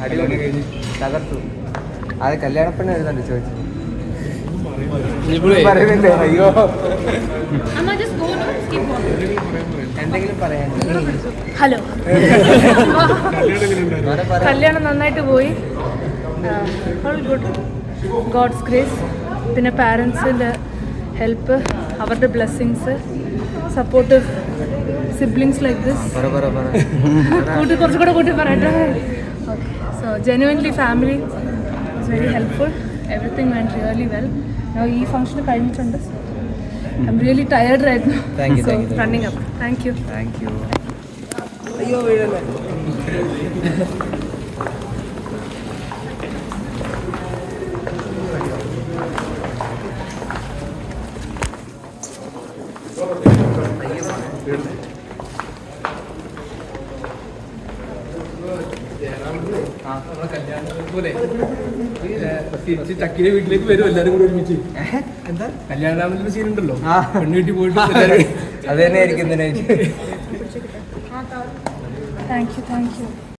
അടിപൊളി തകർത്തു. അത് കല്യാണപ്പെണ്ണ് എഴുതണ്ട് ചോദിച്ചു പറയുന്നില്ലേ? അയ്യോ എന്തെങ്കിലും പറയാൻ. ഹലോ, കല്യാണം നന്നായിട്ട് പോയി. Good, God's grace. പിന്നെ പാരൻസിൻ്റെ ഹെൽപ്പ്, അവരുടെ blessings, supportive siblings like this. കുറച്ചുകൂടെ കൂട്ടി പറയട്ടെ. Okay, so genuinely family is very helpful. Everything went really well. ഈ ഫംഗ്ഷൻ കഴിഞ്ഞിട്ടുണ്ട്. I am really tired right now. So running up. Thank you. അയ്യോ വീഴല്ലേ. ചക്കിന്റെ വീട്ടിലേക്ക് വരും എല്ലാരും കൂടി ഒരുമിച്ച്. എന്താ കല്യാണ സീൻ ഉണ്ടല്ലോ, പെണ്ണ് വീട്ടിൽ പോയിട്ട് അത് തന്നെ ആയിരിക്കും. Thank you.